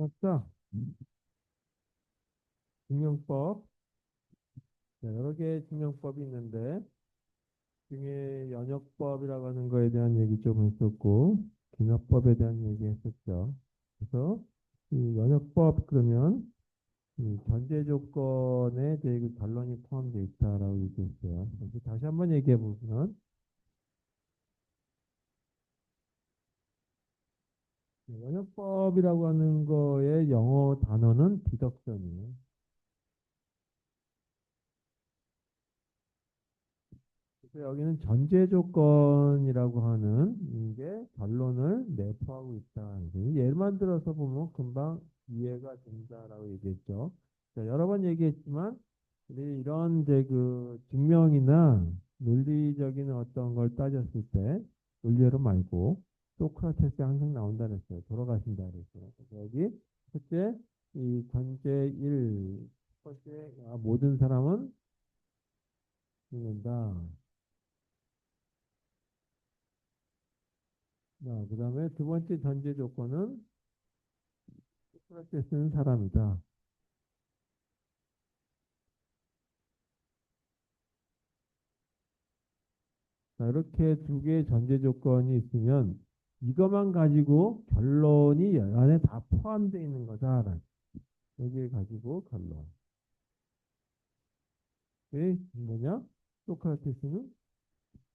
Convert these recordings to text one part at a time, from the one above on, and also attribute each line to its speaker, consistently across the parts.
Speaker 1: 자, 증명법. 자, 여러 개의 증명법이 있는데, 중에 연역법이라고 하는 거에 대한 얘기 좀 했었고, 기납법에 대한 얘기 했었죠. 그래서, 이 연역법, 그러면, 이 전제 조건에 대해 그 결론이 포함되어 있다라고 얘기했어요. 그래서 다시 한번 얘기해 보면, 연역법이라고 하는 거의 영어 단어는 디덕션이에요. 그래서 여기는 전제 조건이라고 하는 게 결론을 내포하고 있다. 예만 들어서 보면 금방 이해가 된다라고 얘기했죠. 자, 여러 번 얘기했지만 우리 이런 이제 그 증명이나 논리적인 어떤 걸 따졌을 때 논리로 말고 소크라테스 항상 나온다 그랬어요. 돌아가신다 그랬어요. 그래서 여기 첫째 이 전제 1, 첫 번째 모든 사람은 죽는다. 그 다음에 두 번째 전제 조건은 소크라테스는 사람이다. 자, 이렇게 두 개의 전제 조건이 있으면 이것만 가지고 결론이 안에 다 포함되어 있는 거다. 여기에 가지고 결론. 왜 뭐냐? 소크라테스는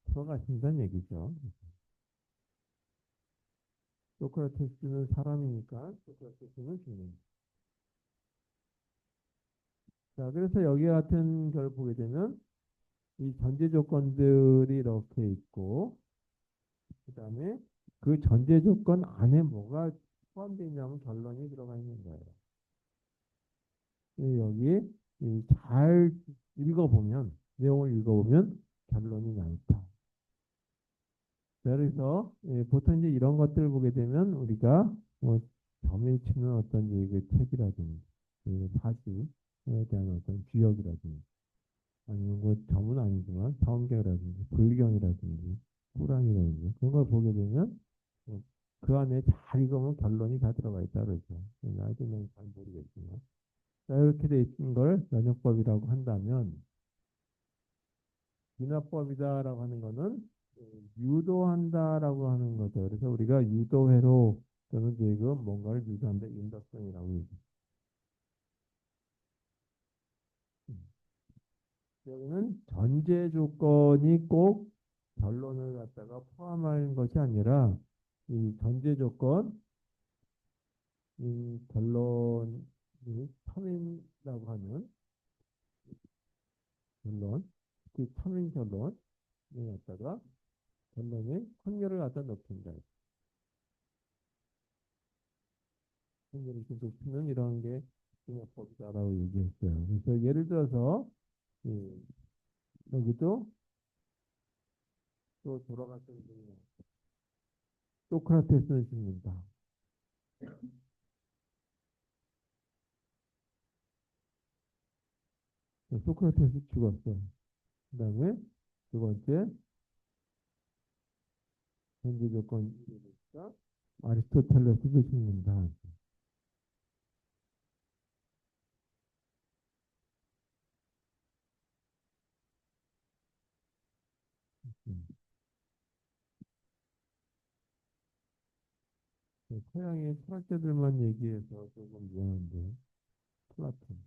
Speaker 1: 돌아가신다는 얘기죠. 소크라테스는 사람이니까 소크라테스는 죽는다. 자, 그래서 여기 같은 걸 보게 되면 이 전제 조건들이 이렇게 있고 그다음에 그 전제 조건 안에 뭐가 포함되어 있냐면 결론이 들어가 있는 거예요. 여기 잘 읽어보면 내용을 읽어보면 결론이 나 있다. 그래서 보통 이제 이런 것들을 보게 되면 우리가 뭐 점을 치는 어떤 그 책이라든지 사실에 대한 어떤 주역이라든지 아니면 뭐 점은 아니지만 성경이라든지 불경이라든지 꾸란이라든지 그런 걸 보게 되면 그 안에 잘 읽으면 결론이 다 들어가 있다 그러죠. 나중에는 잘 모르겠지만. 자, 이렇게 돼 있는 걸 연역법이라고 한다면 진화법이다라고 하는 거는 유도한다라고 하는 거죠. 그래서 우리가 유도회로 또는 지금 뭔가를 유도한다, 인덕성이라고 얘기해요. 여기는 전제 조건이 꼭 결론을 갖다가 포함하는 것이 아니라 이 전제 조건, 이 결론이 터민다고 하는 결론, 그 터민 결론에 갖다가 결론의 확률을 갖다 높인다. 확률을 이렇게 높이는 이런 게 중요법이다라고 얘기했어요. 그래서 예를 들어서 여기도 또 돌아갔던 분이 소크라테스를 죽는다. 소크라테스 죽었어. 그 다음에 두 번째 현재 조건 1이니까 아리스토텔레스도 죽는다. 음. 서양의 철학자들만 얘기해서 조금 미안한데 플라톤.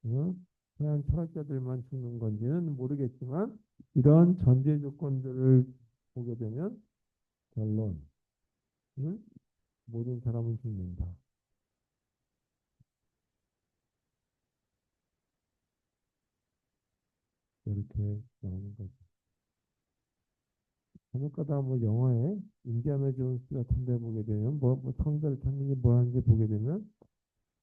Speaker 1: 어? 서양 철학자들만 죽는 건지는 모르겠지만 이런 전제 조건들을 보게 되면 결론, 응? 모든 사람은 죽는다. 이렇게 나오는 거죠. 간혹가다 뭐 영화에 인디아나 존스 같은 데 보게 되면 뭐 성자를 찾는지 뭐 하는지 보게 되면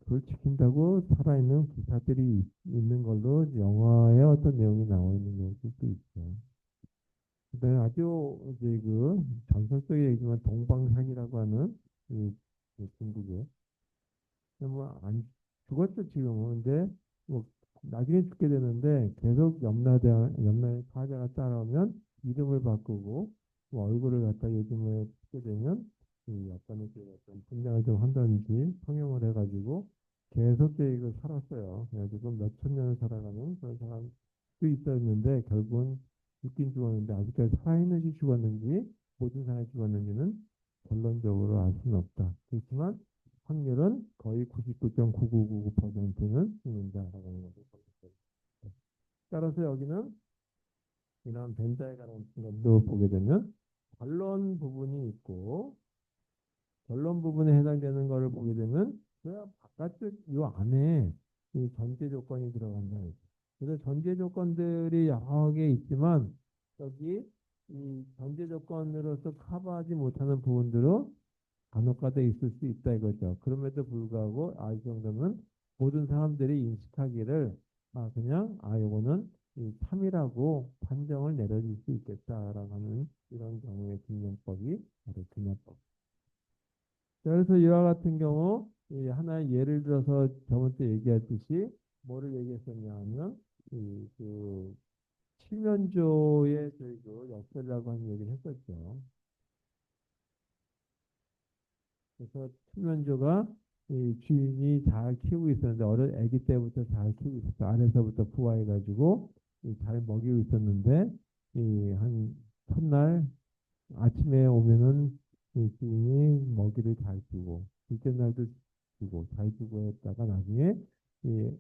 Speaker 1: 그걸 지킨다고 살아있는 기사들이 있는 걸로 영화에 어떤 내용이 나와 있는 경우도 있죠. 그다음에 아주 이제 그 전설적인 얘기지만 동방산이라고 하는 이 중국에 뭐안 죽었죠 지금은. 근데 뭐 나중에 죽게 되는데 계속 염라대 화자가 따라오면 이름을 바꾸고 뭐 얼굴을 갖다 요즘에 보게 되면 이 약간의 그 어떤 분장을 좀 한다든지 성형을 해가지고 계속적으로 살았어요. 그래가지고 몇천 년을 살아가는 그런 사람도 있었는데 결국은 죽긴 죽었는데 아직까지 살아있는지 죽었는지 모든 사람이 죽었는지는 결론적으로 알 수는 없다. 그렇지만 확률은 거의 99.9999%는 죽는다라고 하는 것을 보겠습니다. 따라서 여기는 이런 벤자에 관한 것도 보게 되면 결론 부분이 있고 결론 부분에 해당되는 것을 보게 되면 그 바깥쪽 이 안에 이 전제 조건이 들어간다. 그래서 전제 조건들이 여러 개 있지만 여기 이 전제 조건으로서 커버하지 못하는 부분들은 간혹가다 있을 수 있다 이거죠. 그럼에도 불구하고 이 정도면 모든 사람들이 인식하기를 그냥 요거는 이 참이라고 판정을 내려줄 수 있겠다라고 하는 이런 경우의 증명법이 바로 증명법. 그래서 이와 같은 경우 이 하나의 예를 들어서 저번 때 얘기했듯이 뭐를 얘기했었냐 하면 이그 칠면조의 저희 그 역설이라고 하는 얘기를 했었죠. 그래서 칠면조가 이 주인이 잘 키우고 있었는데 아기 때부터 잘 키우고 있었어. 아래서부터 부화해가지고 잘 먹이고 있었는데 이 한 첫날 아침에 오면은 이 주인이 먹이를 잘 주고 둘째 날도 주고 잘 주고 했다가 나중에 이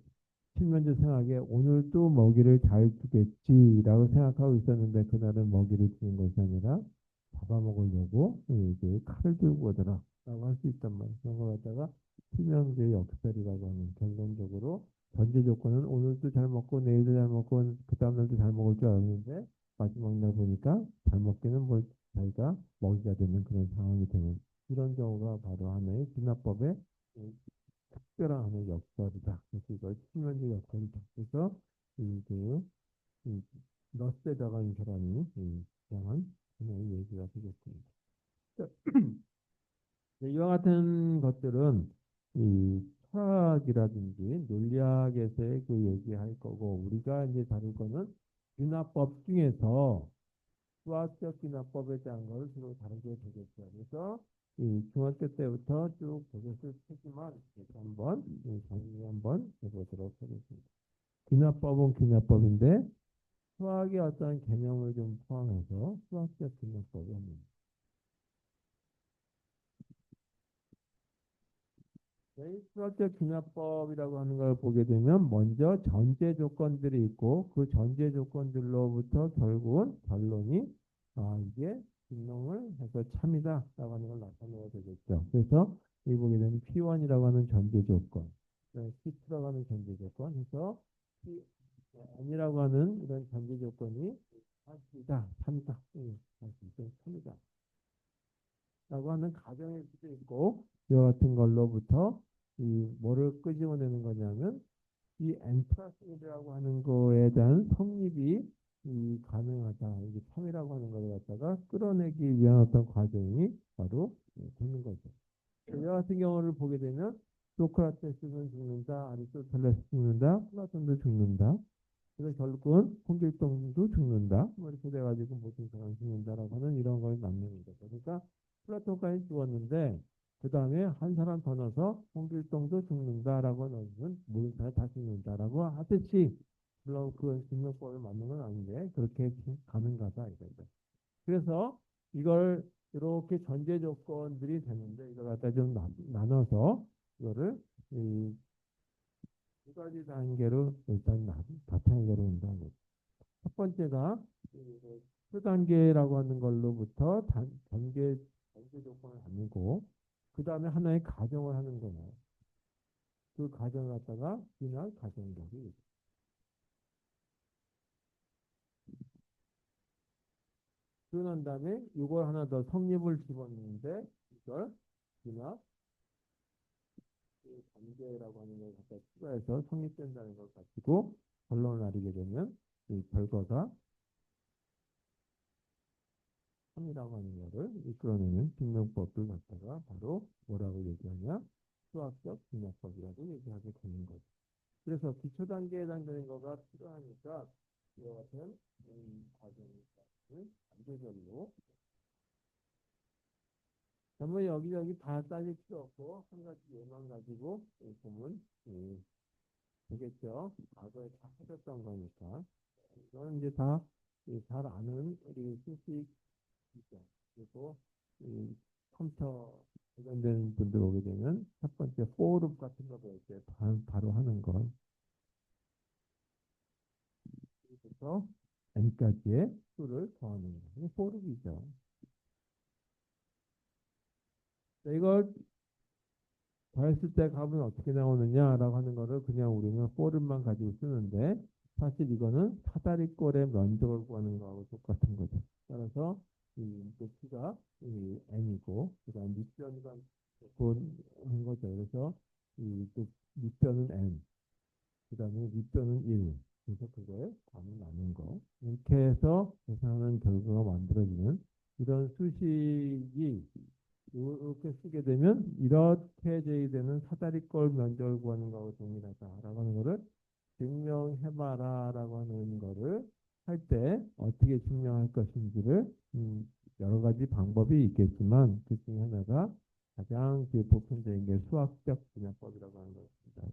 Speaker 1: 칠면조 생각에 오늘 또 먹이를 잘 주겠지라고 생각하고 있었는데 그날은 먹이를 주는 것이 아니라 잡아먹으려고 이제 칼을 들고 오더라라고 할 수 있단 말이에요. 그런 걸 갖다가 칠면조의 역설이라고 하는 결론적으로 전제 조건은 오늘도 잘 먹고 내일도 잘 먹고 그 다음날도 잘 먹을 줄 알았는데 마지막 날 보니까 잘 먹기는 뭘 자기가 먹이가 되는 그런 상황이 되는 이런 경우가 바로 하나의 진화법의 특별한 하나의 역설이다. 그래서 이걸 칠면조 역설이다. 그래서 이그 러셀이라고 하는 사람이 주장한 하나의 얘기가 되겠습니다. 이와 같은 것들은 이 철학이라든지 논리학에서의 그 얘기할 거고 우리가 이제 다룰 거는 균화법 중에서 수학적 균화법에 대한 걸 주로 다루게 되겠죠. 그래서 이 중학교 때부터 쭉 보셨을 테지만 한번 정리 한번 해보도록 하겠습니다. 균화법은 균화법인데 수학의 어떤 개념을 좀 포함해서 수학적 균화법이 합니다. 저희 수학적 균화법이라고 하는 걸 보게 되면 먼저 전제 조건들이 있고 그 전제 조건들로부터 결국은 결론이 이게 증명을 해서 참이다라고 하는 걸 나타내야 되겠죠. 그래서 이 보게 되면 P1이라고 하는 전제 조건, P2라고 하는 전제 조건, 해서 N이라고 하는 이런 전제 조건이 사실이다, 참이다, 참이다. 라고 하는 가정일 수도 있고 이와 같은 걸로부터 이 뭐를 끄집어내는 거냐면 이 n 플러스 1이라고 하는 거에 대한 성립이 가능하다. 이게 참이라고 하는 걸 갖다가 끌어내기 위한 어떤 과정이 바로 되는 거죠. 이와 같은 경우를 보게 되면 소크라테스는 죽는다, 아리스토텔레스 죽는다, 플라톤도 죽는다. 그래서 결국은 홍길동도 죽는다. 뭐 이렇게 돼가지고 모든 사람이 죽는다라고 하는 이런 걸 남는 거죠. 그러니까 플라톤까지 죽었는데 그 다음에 한 사람 더 넣어서 홍길동도 죽는다라고 넣으면 모든 사람이 다 죽는다라고 하듯이 물론 그 증명법을 맞는 건 아닌데 그렇게 가능하다 이거죠. 그래서 이걸 이렇게 전제 조건들이 되는데 이걸 갖다 좀 나눠서 이거를 두 가지 단계로 일단 바탕으로 온다는 거죠. 첫 번째가 초단계라고 하는 걸로부터 전제 조건을 나누고 그 다음에 하나의 가정을 하는 거예요. 그 가정을 갖다가 비날 가정법이 그런 다음에 이걸 하나 더 성립을 집어넣는데 이걸 비날 관계라고 하는 걸 갖다 추가해서 성립된다는 걸 가지고 결론을 내리게 되면 이 결과가 3이라고 하는 거를 이끌어내는 증명법을 갖다가 바로 뭐라고 얘기하냐? 수학적 증명법이라고 얘기하게 되는 거죠. 그래서 기초 단계에 해당되는 거가 필요하니까 이와 같은 과정을 단계별로 뭐 여기저기 다 따질 필요 없고 한 가지 예만 가지고 보면 되겠죠. 과거에 다 하셨던 거니까. 이거는 이제 다 잘 아는 우리 수식이죠. 그리고 이 컴퓨터 관련된 분들 오게 되면 첫 번째 포룹 같은 거 배울 때 바로 하는 건 그래서 n까지의 수를 더하는 거. 이게 포룹이죠. 이걸 더했을 때 값은 어떻게 나오느냐라고 하는 거를 그냥 우리는 포름만 가지고 쓰는데 사실 이거는 사다리꼴의 면적을 구하는 거하고 똑같은 거죠. 따라서 이 높이가 이 n이고 그다음 밑변과 한 거죠. 그래서 이 밑변은 n, 그다음에 윗변은 1. 그래서 그거에 답을 나눈 거. 이렇게 해서 계산하는 결과가 만들어지는 이런 수식이 이렇게 쓰게 되면 이렇게 제외되는 사다리꼴 면적을 구하는 거하고 동일하다라고 하는 거를 증명해봐라라고 하는 거를 할 때 어떻게 증명할 것인지를 여러 가지 방법이 있겠지만 그 중에 하나가 가장 보편적인 게 수학적 분야법이라고 하는 것입니다.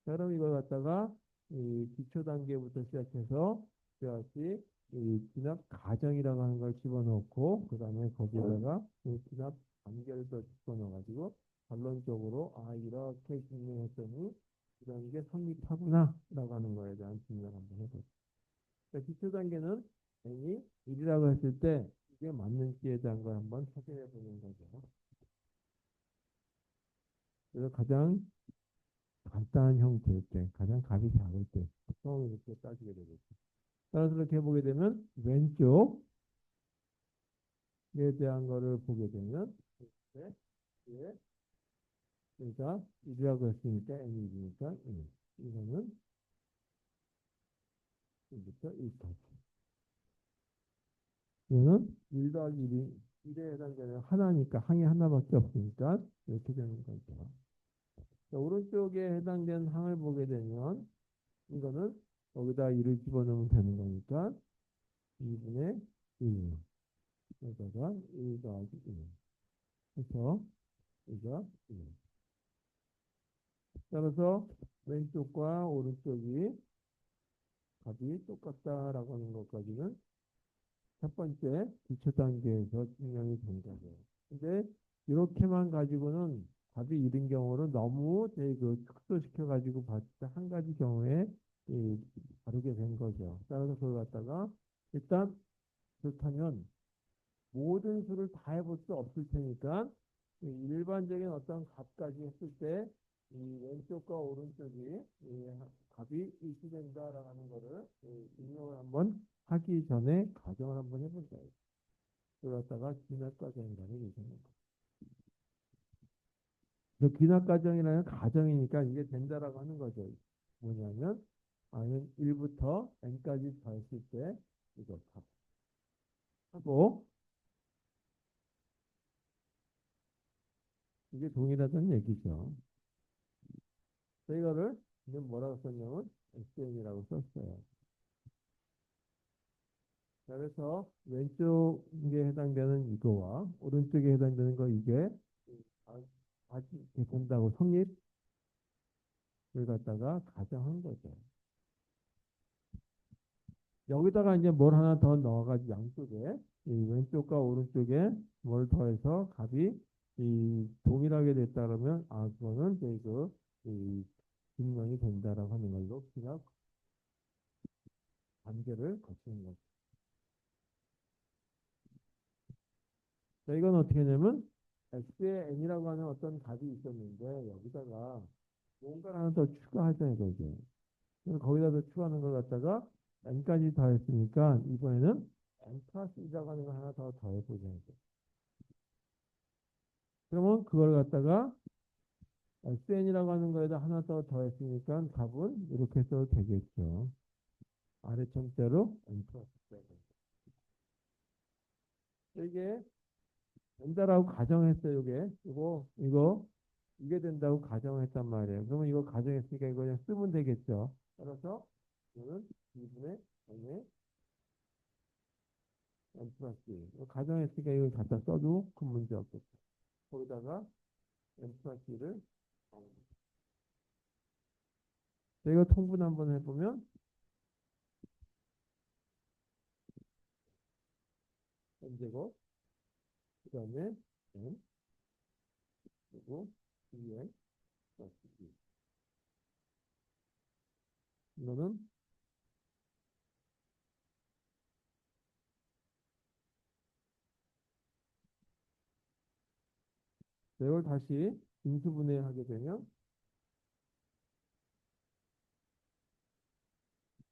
Speaker 1: 그럼 이걸 갖다가 이 기초 단계부터 시작해서 그것이 이 진압 가정이라고 하는 걸 집어넣고 그 다음에 거기에다가 이 진압 단계를 집어넣어가지고 결론적으로 이렇게 증명했더니 이런 게 성립하구나라고 하는 거에 대한 증명을 한번 해보죠. 그러니까 기초 단계는 n이 1이라고 했을 때 이게 맞는지에 대한 걸 한번 확인해 보는 거죠. 그래서 가장 간단한 형태일 때, 가장 값이 작을 때, 보통 이렇게 따지게 되겠죠. 따라서 이렇게 보게 되면 왼쪽에 대한 거를 보게 되면 네, 예, 그러니까 1이라고 했으니까 n이 1이니까 1. 이거는 1부터 1까지. 이거는 1 더하기 1이 1에 해당되는 하나니까 항이 하나밖에 없으니까 이렇게 되는 거죠. 자, 오른쪽에 해당되는 항을 보게 되면 이거는 여기다 1을 집어넣으면 되는 거니까 2분의 1. 여기다가 1 더하기 1. 그래서 이거 1. 따라서 왼쪽과 오른쪽이 값이 똑같다라고 하는 것까지는 첫 번째 기초 단계에서 증명이 된 거죠. 근데 이렇게만 가지고는 답이 이른 경우는 너무 축소시켜 가지고 봤을 때 한 가지 경우에 다르게 된 거죠. 따라서 그걸 갖다가 일단 그렇다면 모든 수를 다 해볼 수 없을 테니까 일반적인 어떤 값까지 했을 때 이 왼쪽과 오른쪽이 값이 일치된다라는 거를 응용을 한번 하기 전에 가정을 한번 해본다. 그걸 갖다가 귀납 가정이라고 얘기하는 거. 그 귀납 가정이라는 가정이니까 이게 된다라고 하는 거죠. 뭐냐면 아는 1부터 n까지 더했을 때 이거 값 하고 이게 동일하다는 얘기죠. 이거를 이제 뭐라고 썼냐면 SN이라고 썼어요. 그래서 왼쪽에 해당되는 이거와 오른쪽에 해당되는 거 이게 같이 된다고 성립을 갖다가 가정한 거죠. 여기다가 이제 뭘 하나 더 넣어가지고 양쪽에 이 왼쪽과 오른쪽에 뭘 더해서 값이 동일하게 됐다 그러면 그거는 이제 이 증명이 된다라고 하는 걸로 그냥 관계를 거치는 거죠. 자, 이건 어떻게 하냐면 x에 n이라고 하는 어떤 값이 있었는데 여기다가 뭔가를 하나 더 추가하자 이거죠. 그래서 거기다 더 추가하는 걸 갖다가 n까지 더했으니까 이번에는 n 플러스 1이라고 하는 걸 하나 더 더해보자 이거. 그러면 그걸 갖다가 sn이라고 하는 거에다 하나 더 더했으니까 값은 이렇게 써도 되겠죠. 아래 점자로 n 플러스 1. 이게 된다라고 가정했어요. 이게 된다고 가정했단 말이에요. 그러면 이거 가정했으니까 이거 그냥 쓰면 되겠죠. 따라서 이거는 2분의 n의 n 플러스 1. 이거 가정했으니까 이걸 갖다 써도 큰 문제 없겠죠. 거기다가 n 플러스 1을 이거 통분 한번 해보면 n제곱 그 다음에 n 그리고 2n 플러스 2 이거는 이걸 다시 인수분해하게 되면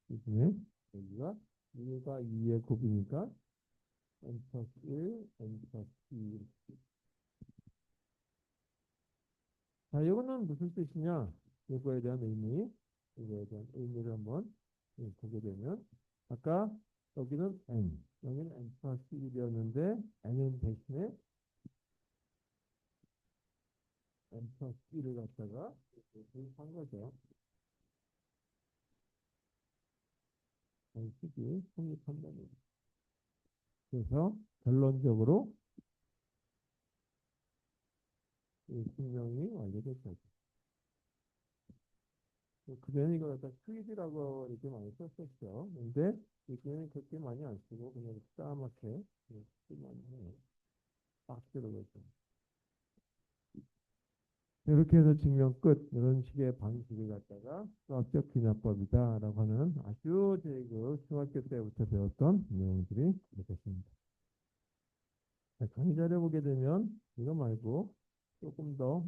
Speaker 1: 인수분해 여기가 1과 2의 곱이니까 n 플러스 1, n 플러스 2 자, 이거는 무슨 뜻이냐? 이거에 대한 의미, 이거에 대한 의미를 한번 보게 되면, 아까 여기는 n, 여기는 n 플러스 1이었는데, n은 대신에 n 플러스 1을 갖다가 도입한 거죠. 식이 성립한다는. 그래서 결론적으로 이 증명이 완료됐죠. 그전에 이걸 갖다 퀴즈라고 이렇게 많이 썼었죠. 근데 이제는 그렇게 많이 안 쓰고 그냥 싸맣게 쓰기만 해요. 박스로 그랬죠. 이렇게 해서 증명 끝 이런 식의 방식을 갖다가 수학적 귀납법이다라고 하는 아주 그 중학교 때부터 배웠던 내용들이 되겠습니다. 강의 자료 보게 되면 이거 말고 조금 더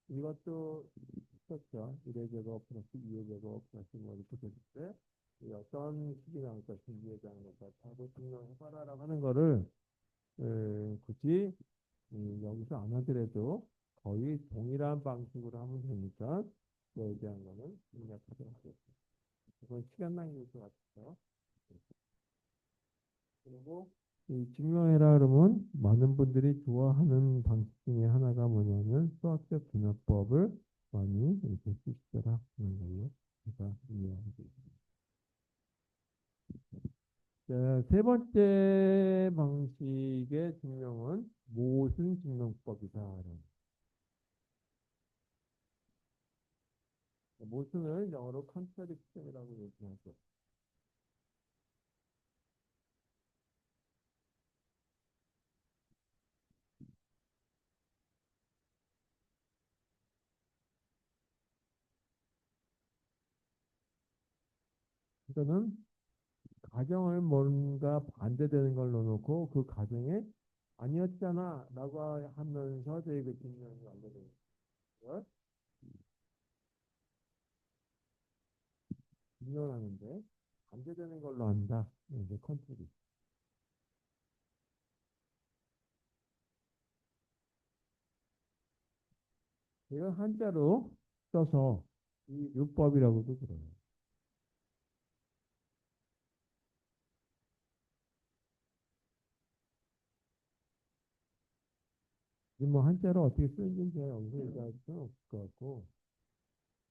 Speaker 1: 이것도 있었죠. 1의 제곱 플러스 2의 제곱 플러스 뭐 이렇게 됐을 때 어떤 식이 나올 것인지에 대한 것을 하고 증명해봐라라고 하는 거를 굳이 여기서 안 하더라도 거의 동일한 방식으로 하면 되니까 그거에 대한 거는 생략하도록 하겠습니다. 그건 시간 낭비일 것 같아요. 그리고 이 증명해라 그러면 많은 분들이 좋아하는 방식 중에 하나가 뭐냐면 수학적 분해법을 많이 이렇게 쓰시더라 하는 걸로 제가 이해하고 있습니다. 자, 세 번째 방식의 증명은 모순 증명법이다. 모순을 영어로 contradiction이라고 얘기하죠. 이거는 가정을 뭔가 반대되는 걸 넣어놓고 그 가정에 아니었잖아 라고 하면서 저희 그 증명이 완료되는 걸 증명하는데 반대되는 걸로 한다. 이제 컨트롤이. 이걸 한자로 써서 이 율법이라고도 그래요. 뭐 한자로 어떻게 쓰는지 제가 여기서 얘기할 수는 없을 것 같고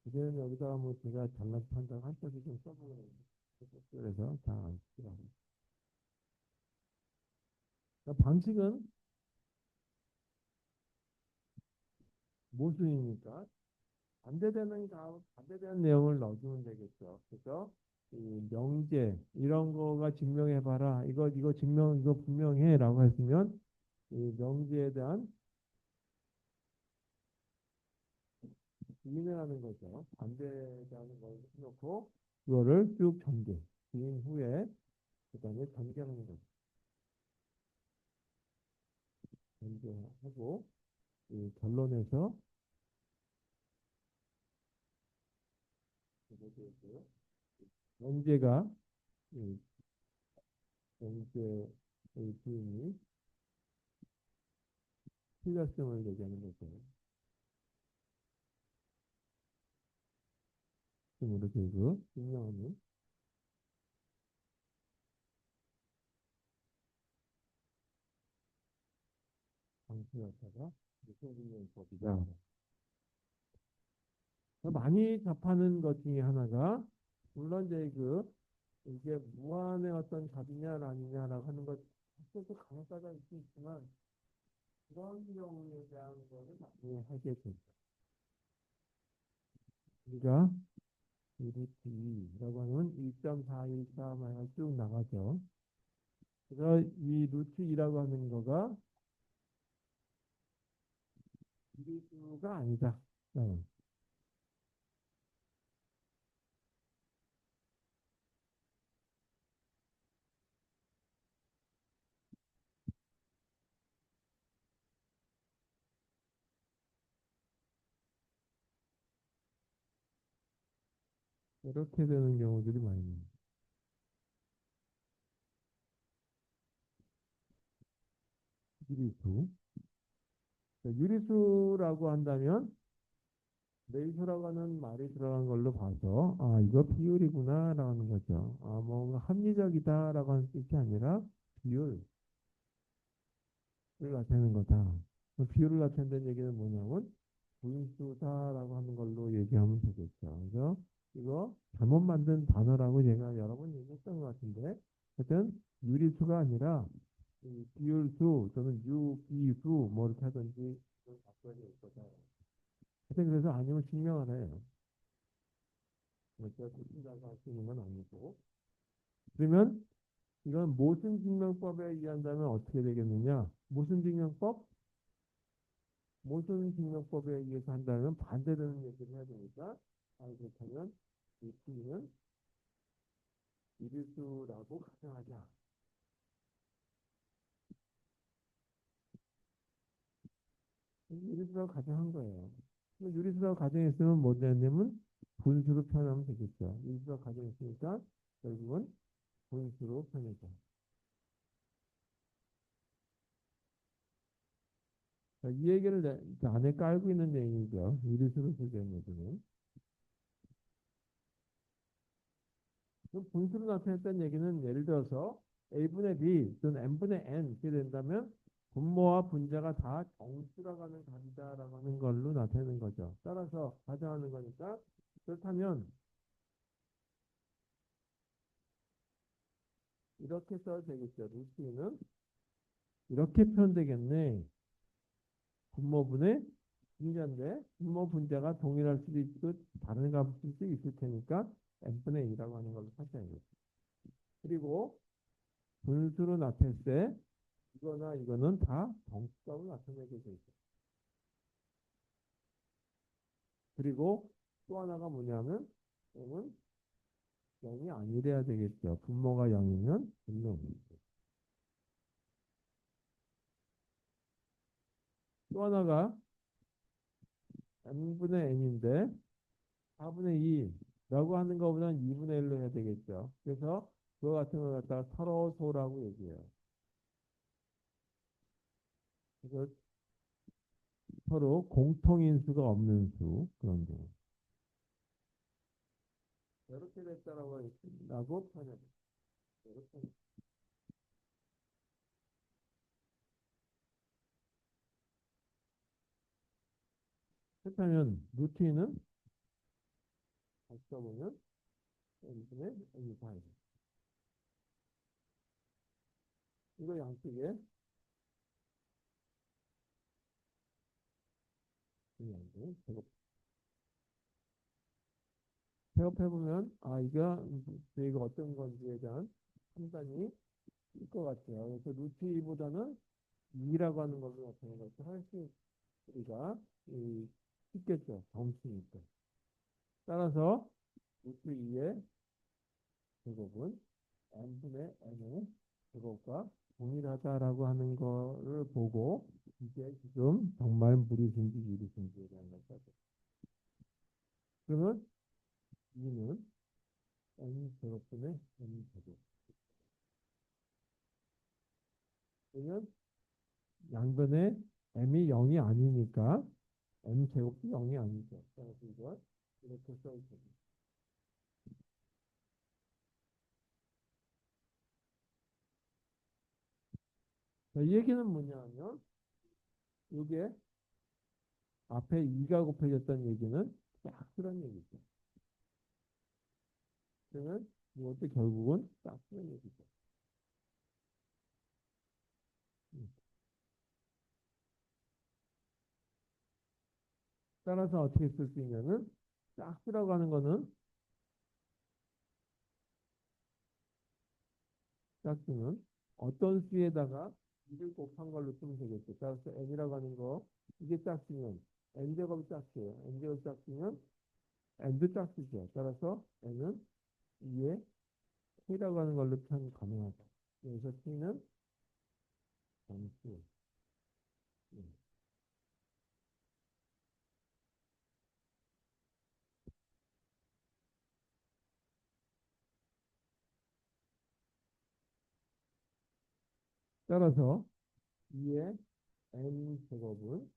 Speaker 1: 이제는 여기다가 뭐 제가 잘난 판단 한자도 좀 써보려고 그래서 다 안 쓰더라고요. 그러니까 방식은 모순이니까 반대되는 내용을 넣어주면 되겠죠. 그래서 이 명제 이런 거가 증명해봐라. 이거 증명 이거 분명해라고 했으면 이 명제에 대한 부인을 하는 거죠. 반대하는 걸 해놓고 그거를 쭉 전개. 부인 후에 그다음에 전개하는 거죠. 전개하고 이 결론에서 명제가 이 명제의 부인이 틀렸음을 얘기하는 거죠. 으로 되고 증명하는 방식이었다가 소증명법이다. 많이 접하는 것 중에 하나가 물론 이제 이게 무한의 어떤 값이냐 아니냐라고 하는 것 속에서 가능성이 있지만 그런 경우에 대한 거를 나중에 하게 되죠. 우리가 이 루트 2라고 하면 1.414만 쭉 나가죠. 그래서 이 루트 2라고 하는 거가 유리수가 아니다. 이렇게 되는 경우들이 많이 있습니다. 유리수. 유리수라고 한다면 레이소라고 하는 말이 들어간 걸로 봐서 아 이거 비율이구나라는 거죠. 아 뭔가 합리적이다라고 하는 뜻이 아니라 비율을 나타내는 거다. 그 비율을 나타낸다는 얘기는 뭐냐면 분수다라고 하는 걸로 얘기하면 되겠죠. 그래서 이거 잘못 만든 단어라고 제가 여러 번 얘기했던 것 같은데 하여튼 유리수가 아니라 이 비율수 또는 유비수 뭐 이렇게 하든지 그걸 바꿔야 될 거다. 하여튼 그래서 아니면 증명하라 해요. 제가 듣는다고 할 수 있는 건 아니고. 그러면 이건 모순 증명법에 의한다면 어떻게 되겠느냐? 모순 증명법? 모순 증명법에 의해서 한다면 반대되는 얘기를 해야 되니까, 아, 그렇다면 이 T는 이리수라고 가정하자. 이리수라고 가정한 거예요. 유리수라고 가정했으면 뭐 되냐면 분수로 표현하면 되겠죠. 이리수라고 가정했으니까 결국은 분수로 표현하자. 이 얘기를 안에 깔고 있는 얘기죠. 이리수로 소개한 얘기는. 그럼 분수로 나타냈다는 얘기는 예를 들어서 a분의 b 또는 n분의 n 이렇게 된다면 분모와 분자가 다 정수라고 하는 값이다라고 하는 걸로 나타내는 거죠. 따라서 가정하는 거니까 그렇다면 이렇게 써도 되겠죠. 루트는 이렇게 표현되겠네. 분모분의 분자인데 분모 분자가 동일할 수도 있고 다른 값일 수도 있을 테니까 n분의 2라고 하는 걸로 찾아야겠죠. 그리고 분수로 나타낼 때 이거나 이거는 다 정수값을 나타내게 돼 있어요. 그리고 또 하나가 뭐냐면 얘는 0이 아니래야 되겠죠. 분모가 0이면 분모. 또 하나가 n분의 n인데 4분의 2라고 하는 것보다는 2분의 1로 해야 되겠죠. 그래서 그거 같은 거 갖다가 서로소라고 얘기해요. 그래서 서로 공통인수가 없는 수 그런 경우. 이렇게 됐다라고 표현해요. 이렇게. 그렇다면 루트 2는 다시 써보면 n분의 n이 4. 이거 양쪽에 제곱. 제곱해보면 아 이거 어떤 건지에 대한 판단이 있을 것 같아요. 그래서 루트 2보다는 2라고 하는 걸로 나타내는 것이 훨씬 우리가 쉽겠죠. 정수니까. 따라서 루트 2의 제곱은 n분의 n의 제곱과 동일하다라고 하는 거를 보고 이게 지금 정말 무리수인지 유리수인지에 대한 것을 그러면 2는 n 제곱분의 n 제곱. 그러면 양변에 m이 0이 아니니까 m 제곱도 0이 아니죠. 그래서 이걸 이렇게 써있습니다. 이 얘기는 뭐냐면 이게 앞에 2가 곱해졌다는 얘기는 딱 그런 얘기죠. 그러면 이것도 결국은 딱 그런 얘기죠. 따라서 어떻게 쓸 수 있냐면 짝수라고 하는 거는 짝수는 어떤 수에다가 2를 곱한 걸로 쓰면 되겠죠. 따라서 n이라고 하는 거 이게 짝수면 n제곱이 짝수예요. n제곱 짝수면 n도 짝수죠. 따라서 n은 2의 k라고 하는 걸로 표현 가능하다. 그래서 k는 정수. 예. 따라서 2의 n 제곱은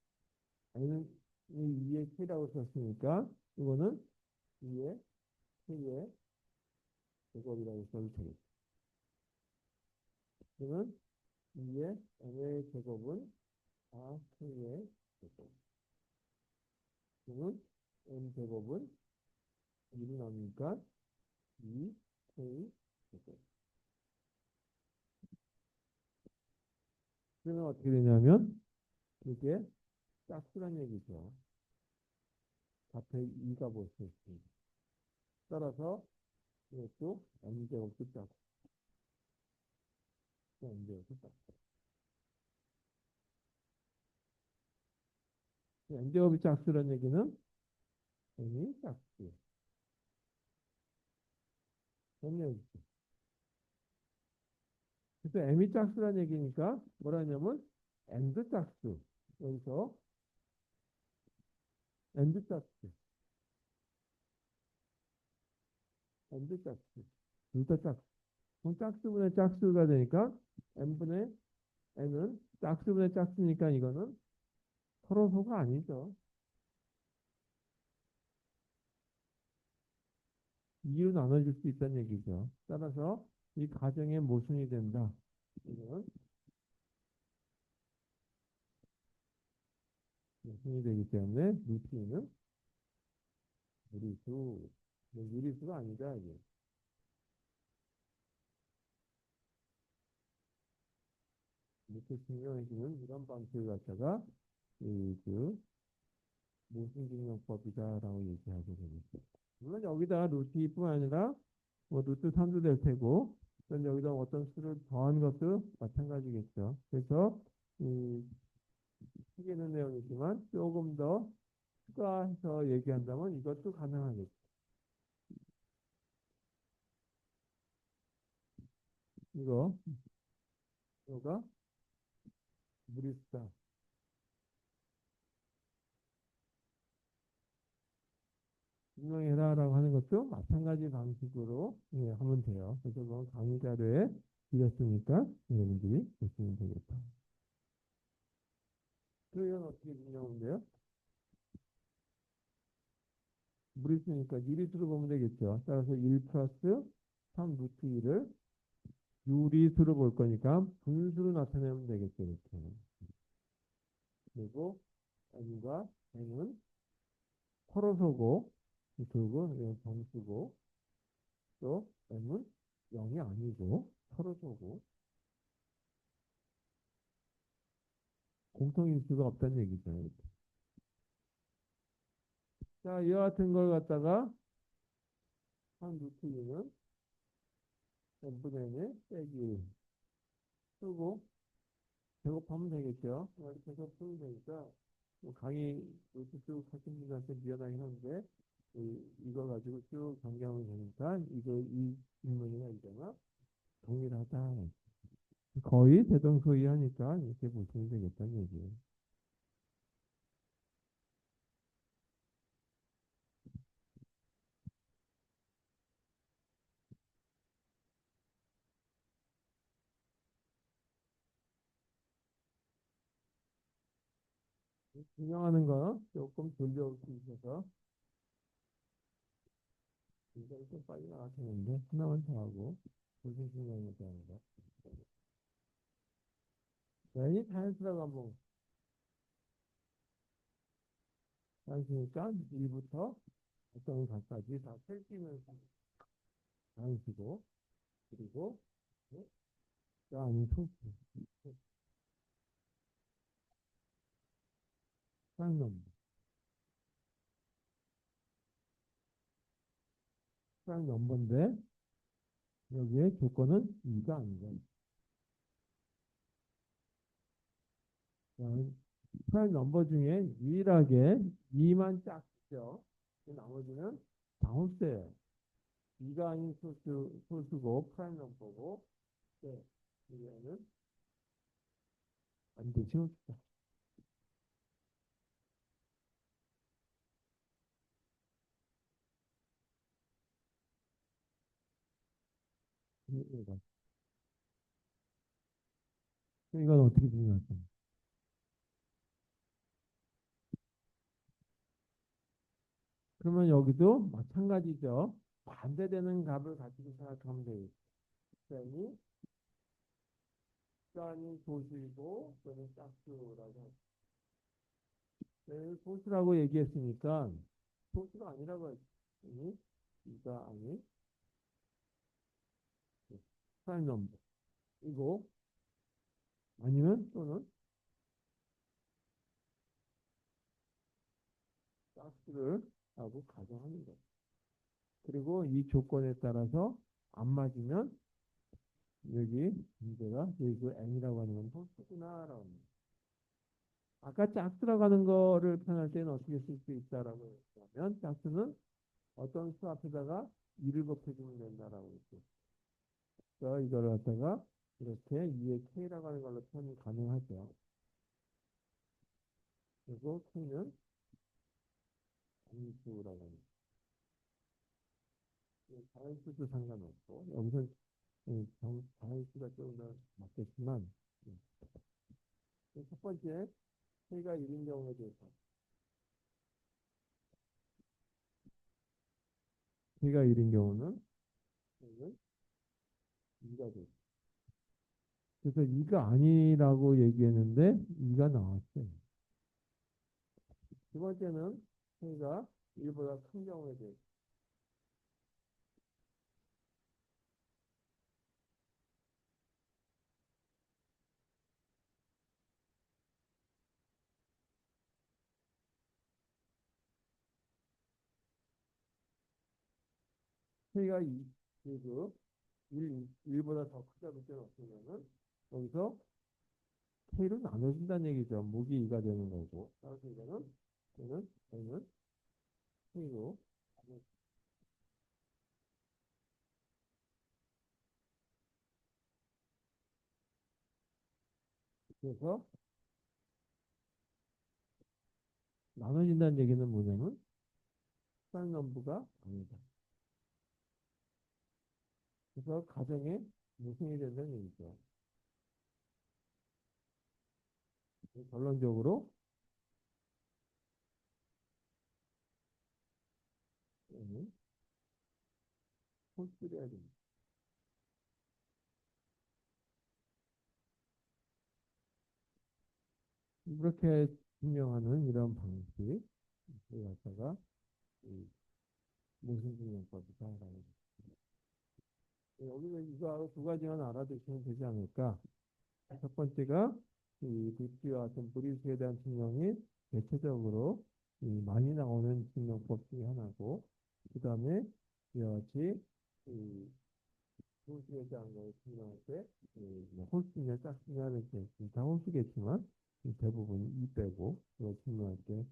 Speaker 1: n은 2의 k라고 썼으니까 이거는 2의 k의 제곱이라고 써도 되겠죠. 그러면 2의 n의 제곱은 4k의 제곱. 그러면 n 제곱은 1이 나오니까 2k 제곱. 그러면 어떻게 되냐면 이게 짝수란 얘기죠. 앞에 2가 볼수 있습니다. 따라서 이것도 n제곱도 짝수. n제곱도 짝수. n제곱이 짝수란 얘기는 n이 짝수. n제곱. 그래서 m이 짝수란 얘기니까 뭐라 하냐면 n도 짝수. 여기서 n도 짝수. n도 짝수. 둘 다 짝수. 그럼 짝수분의 짝수가 되니까 n분의 n은 짝수분의 짝수니까 이거는 서로소가 아니죠. 2로 나눠줄 수 있다는 얘기죠. 따라서 이 가정의 모순이 된다. 이건 모순이 되기 때문에 루트 2는 무리수. 무리수가 아니다. 이게. 루트 증명해주는 이런 방식을 갖다가 그 모순 증명법이다라고 얘기하게 되겠죠. 물론 여기다가 루트 2뿐 아니라 뭐 루트 3도 될 테고, 또 여기다 어떤 수를 더한 것도 마찬가지겠죠. 그래서 이 책에는 내용이지만 조금 더 추가해서 얘기한다면 이것도 가능하겠죠. 이거가 무리수다. 증명해라라고 하는 것도 마찬가지 방식으로 하면 돼요. 그래서 그건 강의 자료에 드렸으니까 여러분들이 보시면 되겠다. 그럼 어떻게 증명하면 돼요? 무리수니까 유리수로 보면 되겠죠. 따라서 1 플러스 3 루트 2를 유리수로 볼 거니까 분수로 나타내면 되겠죠. 이렇게. 그리고 n과 n은 서로소고, 그리고 정수고, 또 n은 0이 아니고 서로소고, 공통인수가 없다는 얘기죠. 이렇게. 자, 이와 같은 걸 갖다가 한 루트 2는 n분의 n에 빼기 1 쓰고 제곱하면 되겠죠. 이렇게 해서 풀면 되니까 뭐 강의 루트 쭉 하신 분들한테 미안하긴 한데 이거 가지고 쭉 전개하면 되니까 이 질문이나 이거나 동일하다. 거의 대동소이하니까 이렇게 보시면 되겠다는 얘기예요. 증명하는 거 조금 돌려올 수 있어서 굉장히 좀 빨리 나가시는데 하나만 더 하고 무슨 증명을 하는 거. 이 자연스러운 한번 자연스니까 1부터 어떤 것까지 다 펼치면서 자연시고 그리고 그 안에 소수 쌍놈 프라임 넘버인데 여기에 조건은 2가 아니죠. 프라임 넘버 중에 유일하게 2만 짝죠. 나머지는 다 홀수예요. 2가 아닌 소수고 프라임 넘버고 네, 이거는 반드시 홀수다. 이건 어떻게 생각하세요? 그러면 여기도 마찬가지죠. 반대되는 값을 가지고 생각하면 되겠죠. 시간이 시간이 소수이고 또는 짝수라고 네, 소수라고 얘기했으니까 소수가 아니라고 했으니 이가 아닌 프라임 넘버 이고 아니면 또는 짝수를 하고 가정하는 거예요. 그리고 이 조건에 따라서 안 맞으면 여기 문제가 여기 그 n이라고 하는 건 홀수구나라고 합니다. 아까 짝수라고 하는 거를 표현할 때는 어떻게 쓸 수 있다라고 했냐면 짝수는 어떤 수 앞에다가 2를 곱해주면 된다라고 했죠. 그래서 이걸 갖다가 이렇게 2의 k라고 하는 걸로 표현이 가능하죠. 그리고 k는 단수라고 합니다. 자연수도 상관없고 여기서 자연수가 조금 더 맞겠지만 첫 번째 k가 1인 경우에 대해서 k가 1인 경우는 k는 2가 돼요. 그래서 2가 아니라고 얘기했는데 2가 나왔어요. 두 번째는 k가 1보다 큰 경우에 대해서 k가 2, 그 1보다 더 크다 볼 때는 어떻게 되냐면 여기서 k로 나눠준다는 얘기죠. 무기 2가 되는 거고. 따라서 이거는 k로 그래서 나눠진다는 얘기는 뭐냐면 수학 넘브가 아니다. 그래서 가정에 무승이 된다는 얘기죠. 결론적으로 홀수를 해야 됩니다. 이렇게 증명하는 이런 방식을 갖다가 모순 증명법이다라고 여기서 이거 두 가지만 알아두시면 되지 않을까. 첫 번째가 이 빅지와 같은 무리수에 대한 증명이 대체적으로 많이 나오는 증명법 중에 하나고, 그 다음에 이와 같이 이 홀수에 대한 걸 증명할 때 뭐 홀수냐 짝수냐 이렇게 다 홀수겠지만 대부분 이 빼고 그걸 증명할 때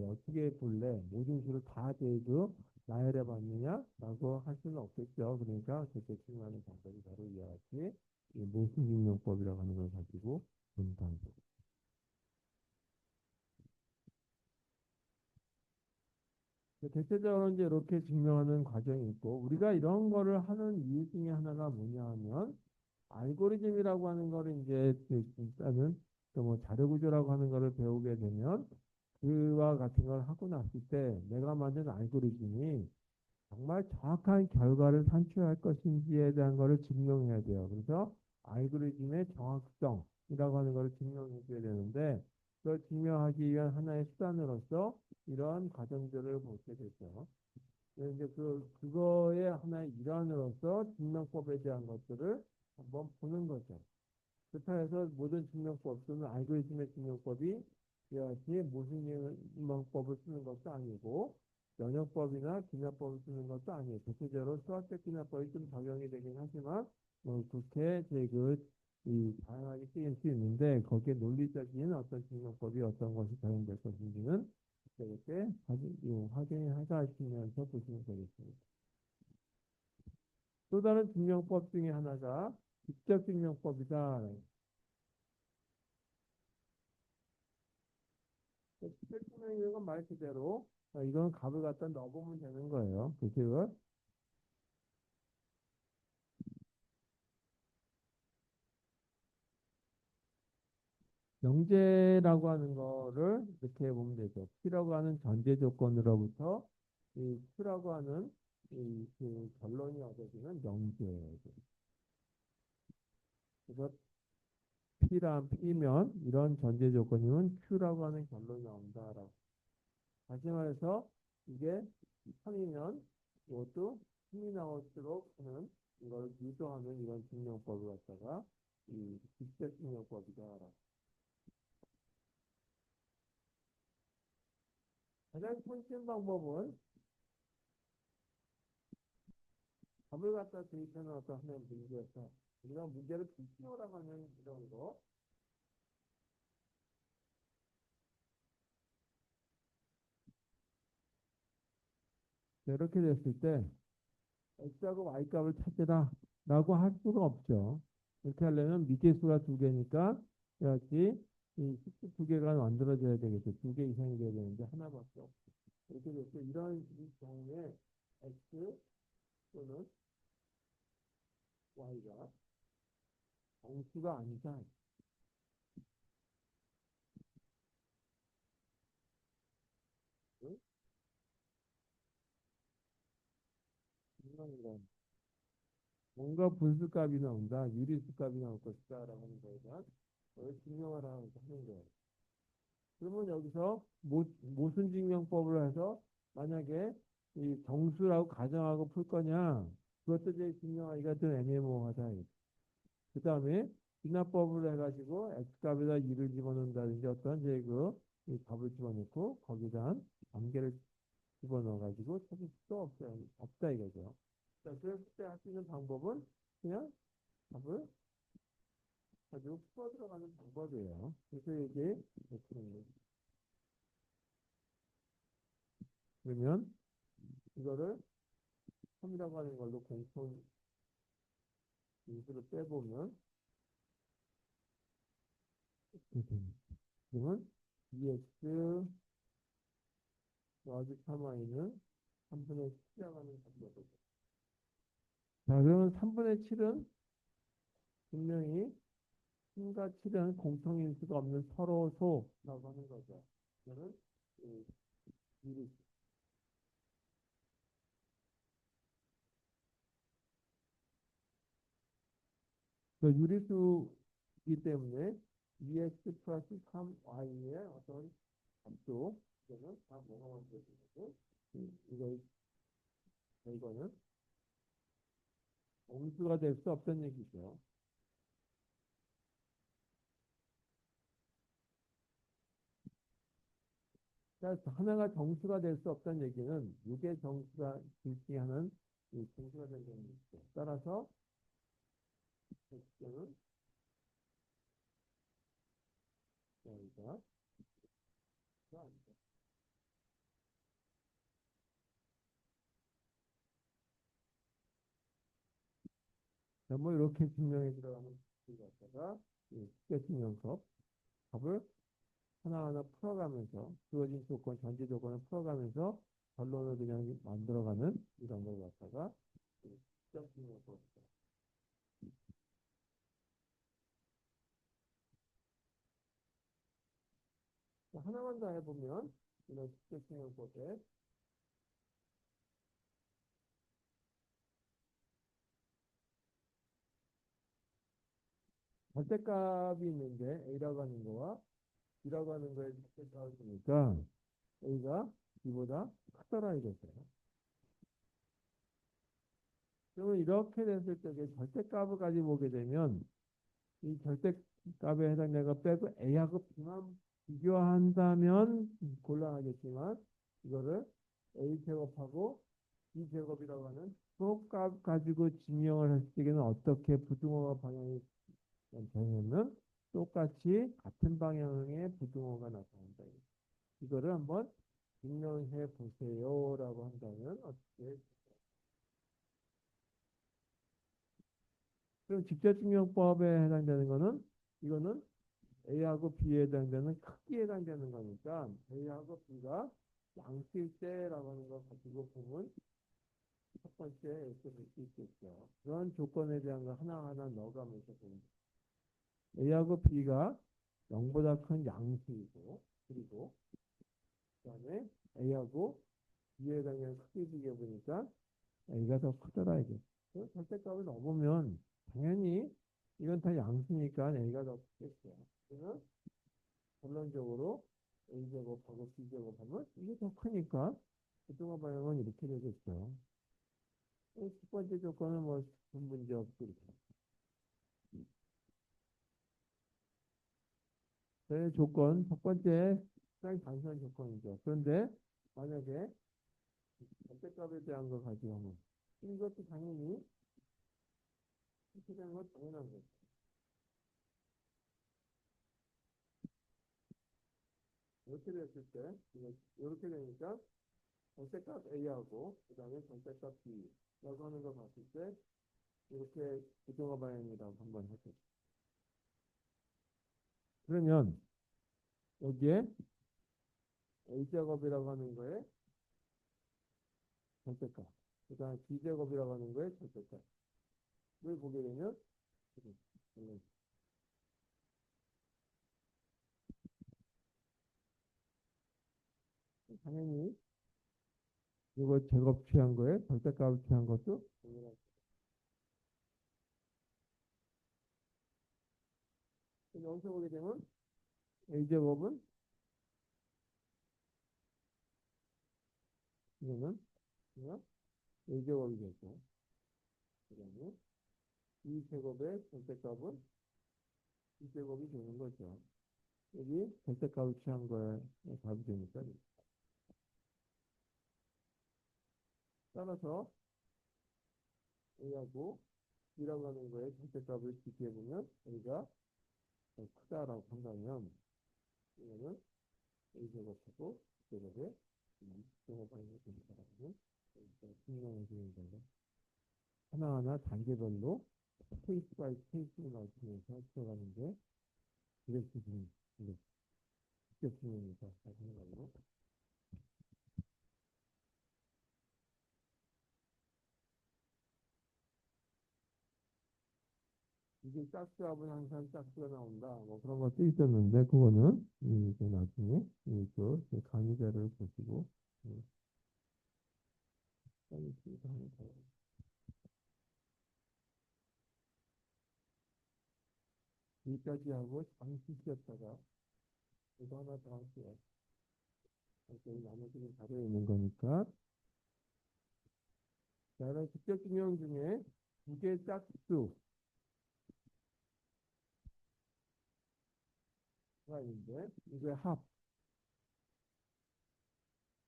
Speaker 1: 어떻게 볼래 모든 수를 다 대고 나열해 봤느냐라고 할 수는 없겠죠. 그러니까 그때 증명하는 방법이 바로 이와 같이 모순 증명법이라고 하는 걸 가지고 본다는 거죠. 대체적으로 이제 이렇게 증명하는 과정이 있고 우리가 이런 거를 하는 이유 중에 하나가 뭐냐 하면 알고리즘이라고 하는 거를 이제 일단은 또뭐 자료 구조라고 하는 거를 배우게 되면 그와 같은 걸 하고 났을 때 내가 만든 알고리즘이 정말 정확한 결과를 산출할 것인지에 대한 것을 증명해야 돼요. 그래서 알고리즘의 정확성이라고 하는 것을 증명해 줘야 되는데 그걸 증명하기 위한 하나의 수단으로서 이러한 과정들을 보게 되죠. 이제 그거의 하나의 일환으로서 증명법에 대한 것들을 한번 보는 거죠. 그렇다 해서 모든 증명법 또는 알고리즘의 증명법이 이와 같이 모순 증명법을 쓰는 것도 아니고 면역법이나 기납법을 쓰는 것도 아니에요. 대체적으로 수학적 기납법이 좀 적용이 되긴 하지만 그렇게 이 다양하게 쓰일 수 있는데 거기에 논리적인 어떤 증명법이 어떤 것이 적용될 것인지는 이렇게 확인하시면서 보시면 되겠습니다. 또 다른 증명법 중에 하나가 직접 증명법이다. 직접 증명이건 말 그대로 이건 값을 갖다 넣어보면 되는 거예요. 그래서 명제라고 하는 거를 이렇게 보면 되죠. P라고 하는 전제 조건으로부터 이 Q라고 하는 그 결론이 얻어지는 명제예요. 그래서 P면 이런 전제 조건이면 Q라고 하는 결론이 나온다라고. 다시 말해서 이게 3이면 이것도 3이 나올수록 하는 이걸 유도하는 이런 증명법을 갖다가 이 직접 증명법이다라고. 가장 손쉬운 방법은 답을 갖다 대입하는 어떤 하나의 문제에서 우리가 문제를 비키오라고 하는 이런 거 이렇게 됐을 때 x하고 y값을 찾으라 라고 할 수가 없죠. 이렇게 하려면 미지수가 두 개니까 역시 이 식수 두 개가 만들어져야 되겠죠. 두 개 이상이 돼야 되는데 하나밖에 없죠. 이렇게 됐을 때 이런 이 경우에 x 또는 y가 정수가 아니다. 이런 뭔가 분수값이 나온다, 유리수값이 나올 것이다 라고 하는 거에 대한 걸 증명하라고 하는 거예요. 그러면 여기서 모순 증명법을 해서 만약에 이 정수라고 가정하고 풀 거냐 그것도 이제 증명하기가 좀 애매모호하다. 그 다음에 기납법을 해가지고 x값에다 2를 집어넣는다든지 어떤 이제 이 값을 집어넣고 거기다 관계를 집어넣어가지고 찾을 수도 없다 이거죠. 자, 그랬을 때 할 수 있는 방법은 그냥 답을 가지고 풀어 들어가는 방법이에요. 그래서 이게 그런 거예요. 그러면 이거를 3이라고 하는 걸로 공통 인수를 빼보면 이렇게 됩니다. 그러면 2x 더하기 3y는 3분의 7이라고 하는 값이 되죠. 자, 그러면 3분의 7은 분명히 3과 7은 공통인수가 없는 서로소라고 하는 거죠. 이거는 미리 그 유리수이기 때문에 2x 플러스 3y의 어떤 값도 이거는 다 뭐가 만들어지고 이거는 공수가 될 수 없다는 얘기죠. 그러니까 하나가 정수가 될 수 없다는 얘기는 6의 정수가 일치하는 이 정수가 된다는 얘기죠. 따라서 x는 여기가 아니다. 뭐 이렇게 증명에 들어가는 것 갖다가 쉽게 증명법 답을 하나하나 풀어가면서 주어진 조건, 전제 조건을 풀어가면서 결론을 그냥 만들어가는 이런 걸 갖다가 직접 증명법. 하나만 더 해보면 이런 직접 증명법에 절대값이 있는데 a라고 하는 거와 b라고 하는 거에 절대값을 주니까 a가 b보다 크더라 이거죠. 그러면 이렇게 됐을 때 절대값을 가지고 보게 되면 이 절대값에 해당되는 빼고 a하고 b만 비교한다면 곤란하겠지만 이거를 A 제곱하고 B 제곱이라고 하는 수값 가지고 증명을 했을 때는 어떻게 부등호가 방향이 되냐면 똑같이 같은 방향의 부등호가 나타난다. 이거를 한번 증명해 보세요라고 한다면 어떻게? 그럼 직접증명법에 해당되는 거는 이거는 A하고 B에 해당되는 크기에 해당되는 거니까 A하고 B가 양수일 때라고 하는 걸 가지고 보면 첫 번째 이렇게 볼 수 있겠죠. 그런 조건에 대한 거 하나하나 넣어가면서 보면 A하고 B가 0보다 큰 양수이고 그리고 그다음에 A하고 B에 해당되는 크기 비교해보니까 A가 더 크더라 이게. 그 절대값을 넣어보면 당연히 이건 다 양수니까 A가 더 크겠죠. 그러면 결론적으로 A제곱하고 B제곱하면 이게 더 크니까 부등호 방향은 이렇게 되겠죠. 첫 번째 조건은 뭐 문제 없고 이렇게. 그 조건 첫 번째 가장 단순한 조건이죠. 그런데 만약에 절대값에 대한 거 가지고 하면 이것도 당연히 이렇게 되는 건 당연한 거죠. 이렇게 됐을 때 이렇게 되니까 절대값 A하고 그 다음에 절대값 B라고 하는 거 봤을 때 이렇게 부등호 방향이라고 한번 해보죠. 그러면 여기에 A제곱이라고 하는 거에 절대값 그 다음에 B제곱이라고 하는 거에 절대값을 보게 되면 당연히 이거 제곱 취한 거에 절대값을 취한 것도 당연하죠. 여기서 보게 되면 A제곱은 이거는 그냥 A제곱이겠고 그 다음에 B제곱의 절대값은 B제곱이 되는 거죠. 여기 절대값을 취한 거에 답이 되니까 따라서 A하고 B라고 하는 거에 절대값을 비교해보면 A가 더 크다라고 한다면 이거는 A제곱하고 B제곱의 제곱방향이 된다라는 증명해 주는 거예요. 하나하나 단계별로 케이스 바이 케이스로 말씀해서 들어가는데 그래프 중 직접 증명해서 하는 걸로. 이게 짝수합은 항상 짝수가 나온다. 뭐 그런 것도 있었는데 그거는 이제 나중에 그 강의 자료를 보시고 여기까지 하고 잠시 쉬었다가 이거 하나 더 할게요. 여기 나머지는 자료에 있는 거니까. 자, 그럼 직접 증명 중에 두 개 짝수가 있는데 이게 합.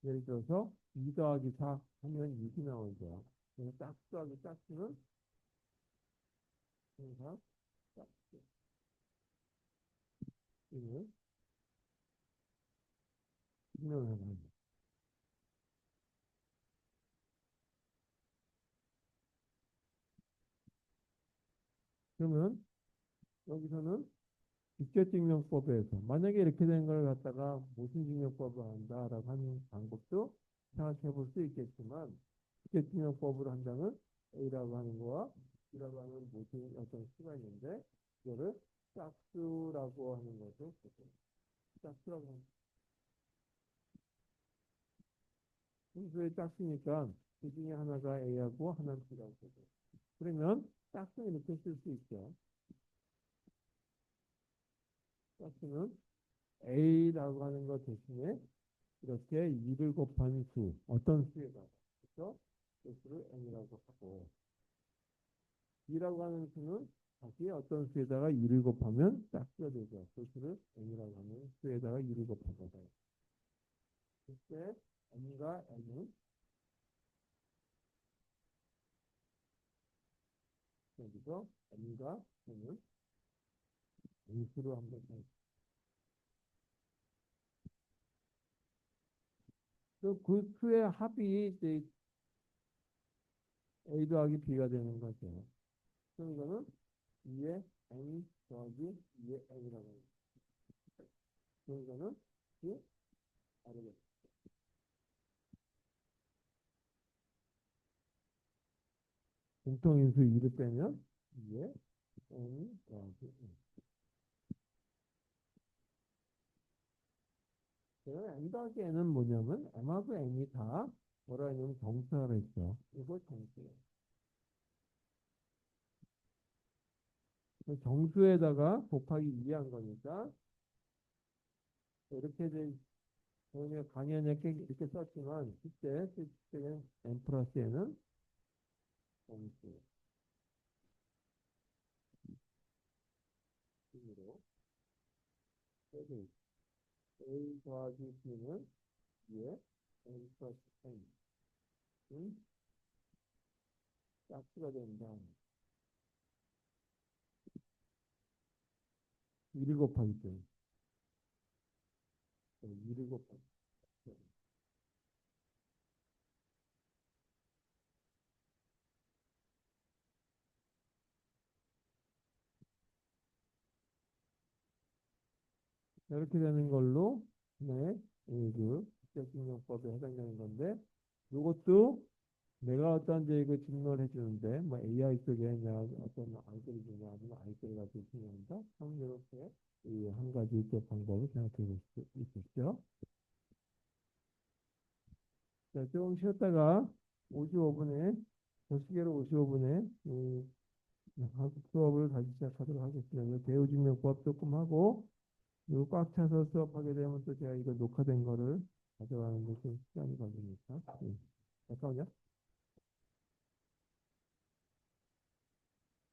Speaker 1: 예를 들어서 2 더하기 4 하면 6이 나오죠. 그래서 짝수하기 짝수는 항상 짝수. 이는 증명을 합니다. 그러면 여기서는 직접증명법에서 만약에 이렇게 된 걸 갖다가 무슨 증명법을 한다라고 하는 방법도 생각해 볼 수 있겠지만 직접증명법으로 한다면 A라고 하는 거와 B라고 하는 무슨 어떤 수가 있는데 이거를 짝수라고 하는 거죠. 짝수라고 하는 순수의 짝수니까 그 중에 하나가 A하고 하나는 B라고 되죠. 그러면 짝수는 이렇게 쓸 수 있죠. 짝수는 A라고 하는 것 대신에 이렇게 2를 곱한 수, 어떤 수에다가, 그래서 그 수를 n이라고 하고, B라고 하는 수는 다시 어떤 수에다가 2를 곱하면 짝수가 되죠. 그 수를 n이라고 하는 수에다가 2를 곱한 거다. 그때 M과 N은 여기서 M과 N은 인수로 한번 그 수의 합이 이제 A 더하기 B가 되는 거죠. 그럼 이거는 2의 N 더하기 2의 N이라고 해요. 그럼 이거는 이 다르겠죠. 공통인수 2를 빼면 2의 N 더하기 N. 그럼 N 더하기 N은 뭐냐면 M하고 N이 다 뭐라 하냐면 정수하라 했죠. 이거 정수예요. 정수에다가 곱하기 2한 거니까 이렇게 돼 저희가 강연에 이렇게 썼지만 실제 실제는 N 플러스 N은 정수 으로 A 더하기 B는 2에 N 플러스 N은 짝수가 된다. 1을 곱하기 때문에 1을 곱하기 때문에. 이렇게 되는 걸로 네, 그 직접증명법에 해당되는 건데 이것도 내가 어떤 이제 이거 증명을 해주는데 뭐 AI 쪽에 내가 어떤 알고리즘이나 아니면 알고리즘을 가지고 증명한다. 그럼 이렇게 이 한 가지 또 방법을 생각해 볼 수 있겠죠. 자, 조금 쉬었다가 55분에 도시계로 55분에 한국 수업을 다시 시작하도록 하겠습니다. 배우증명법 조금 하고 이거 꽉 차서 수업하게 되면 또 제가 이거 녹화된 거를 가져가는 데 좀 시간이 걸리니까. 잠깐만요.